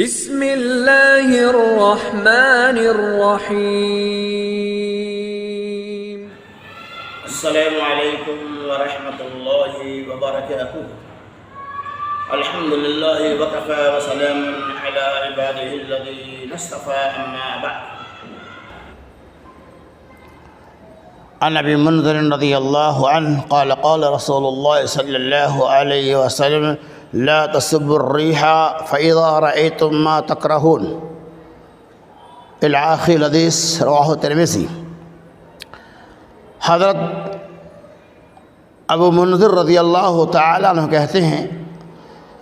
بسم اللہ الرحمن الرحیم۔ السلام علیکم ورحمۃ اللہ وبرکاتہ۔ الحمد للہ وکفی وسلام علی عبادہ الذین اصطفی، اما بعد۔ عن ابی منذر رضی اللہ عنہ قال قال رسول اللہ صلی اللہ علیہ وسلم لا تسبوا الريح فإذا رأيتم ما تكرهون إلى آخر الحدیث، رواه الترمذی۔ حضرت ابو منذر رضی اللہ تعالیٰ عنہ کہتے ہیں،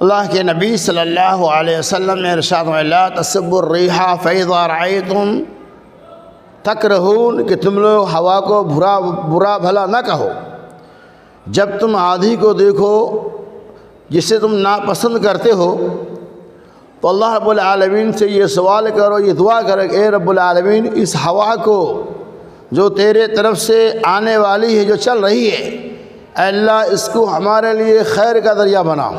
اللہ کے نبی صلی اللہ علیہ وسلم نے ارشاد فرمایا لا تسبوا الريح فإذا رأيتم تکرہون، کہ تم لوگ ہوا کو برا بھلا نہ کہو جب تم آندھی کو دیکھو جسے تم ناپسند کرتے ہو، تو اللہ رب العالمین سے یہ سوال کرو، یہ دعا کرو کہ اے رب العالمین اس ہوا کو جو تیرے طرف سے آنے والی ہے، جو چل رہی ہے، اے اللہ اس کو ہمارے لیے خیر کا ذریعہ بنا،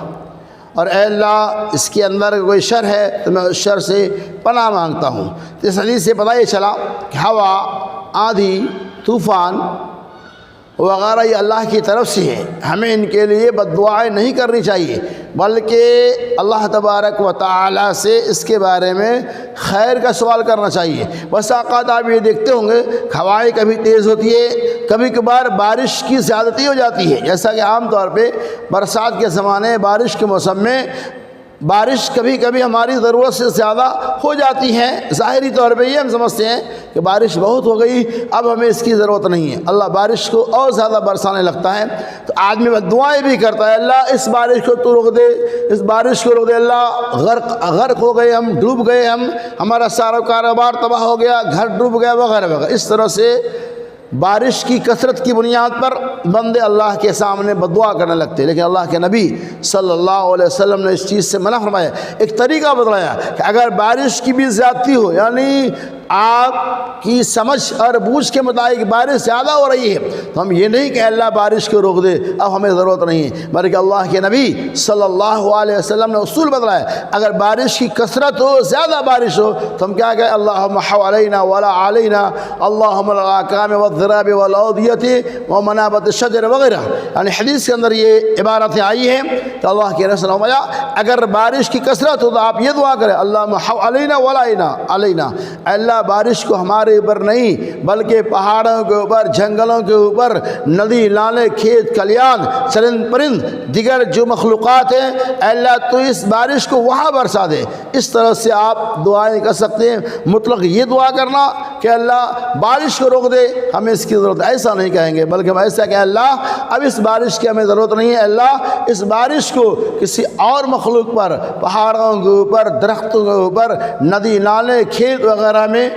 اور اے اللہ اس کے اندر کوئی شر ہے تو میں اس شر سے پناہ مانگتا ہوں۔ اس حدیث سے پتہ یہ چلا کہ ہوا، آندھی، طوفان وغیرہ یہ اللہ کی طرف سے ہے، ہمیں ان کے لیے بد دعائیں نہیں کرنی چاہیے، بلکہ اللہ تبارک و تعالی سے اس کے بارے میں خیر کا سوال کرنا چاہیے۔ بس اوقات آپ یہ دیکھتے ہوں گے ہوائیں کبھی تیز ہوتی ہے، کبھی کبھار بارش کی زیادتی ہو جاتی ہے، جیسا کہ عام طور پہ برسات کے زمانے، بارش کے موسم میں بارش کبھی کبھی ہماری ضرورت سے زیادہ ہو جاتی ہے۔ ظاہری طور پہ یہ ہم سمجھتے ہیں کہ بارش بہت ہو گئی، اب ہمیں اس کی ضرورت نہیں ہے، اللہ بارش کو اور زیادہ برسانے لگتا ہے، تو آدمی دعائیں بھی کرتا ہے اللہ اس بارش کو تو روک دے، اس بارش کو روک دے، اللہ غرق ہو گئے ہم، ڈوب گئے ہم، ہمارا سارا کاروبار تباہ ہو گیا، گھر ڈوب گیا وغیرہ وغیرہ۔ اس طرح سے بارش کی کثرت کی بنیاد پر بندے اللہ کے سامنے بددعا کرنے لگتے ہیں، لیکن اللہ کے نبی صلی اللہ علیہ وسلم نے اس چیز سے منع فرمایا، ایک طریقہ بتلایا کہ اگر بارش کی بھی زیادتی ہو، یعنی آپ کی سمجھ اور بوجھ کے مطابق بارش زیادہ ہو رہی ہے، تو ہم یہ نہیں کہ اللہ بارش کو روک دے، اب ہمیں ضرورت نہیں ہے، بلکہ اللہ کے نبی صلی اللہ علیہ وسلم نے اصول بتلایا، اگر بارش کی کثرت ہو، زیادہ بارش ہو، تو ہم کیا کہیں اللہم حوالینہ ولا علینا، اللہم الغاکام والذراب والاودیت ومنابت الشجر وغیرہ۔ یعنی حدیث کے اندر یہ عبارتیں آئی ہیں کہ اللہ کے رسول نے فرمایا اگر بارش کی کثرت ہو تو آپ یہ دعا کریں اللہم حوالینہ ولا علینا، اللہ بارش کو ہمارے اوپر نہیں بلکہ پہاڑوں کے اوپر، جنگلوں کے اوپر، ندی، نالے، کھیت کھلیان، چرند پرند، دیگر جو مخلوقات ہیں، اے اللہ تو اس بارش کو وہاں برسا دے۔ اس طرح سے آپ دعائیں کر سکتے ہیں، مطلق یہ دعا کرنا کہ اللہ بارش کو روک دے، ہمیں اس کی ضرورت، ایسا نہیں کہیں گے، بلکہ ہم ایسا کہ اللہ اب اس بارش کی ہمیں ضرورت نہیں ہے، اللہ اس بارش کو کسی اور مخلوق پر، پہاڑوں کے اوپر، درختوں کے اوپر، ندی، نالے، کھیت وغیرہ میں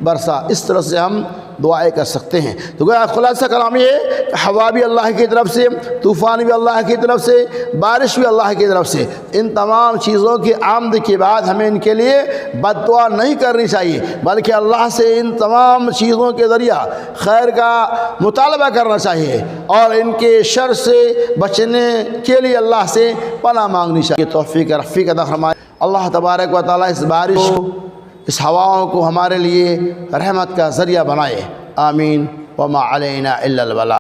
برسا۔ اس طرح سے ہم دعائیں کر سکتے ہیں۔ تو خلاصہ کلام یہ ہے کہ ہوا بھی اللہ کی طرف سے، طوفان بھی اللہ کی طرف سے، بارش بھی اللہ کی طرف سے، ان تمام چیزوں کی آمد کے بعد ہمیں ان کے لیے بد دعا نہیں کرنی چاہیے، بلکہ اللہ سے ان تمام چیزوں کے ذریعہ خیر کا مطالبہ کرنا چاہیے، اور ان کے شر سے بچنے کے لیے اللہ سے پناہ مانگنی چاہیے۔ توفیق رفیق عطا فرمائے اللہ تبارک و تعالیٰ، اس بارش کو، اس ہواؤں کو ہمارے لیے رحمت کا ذریعہ بنائے، آمین۔ وما علینا الا البلاغ۔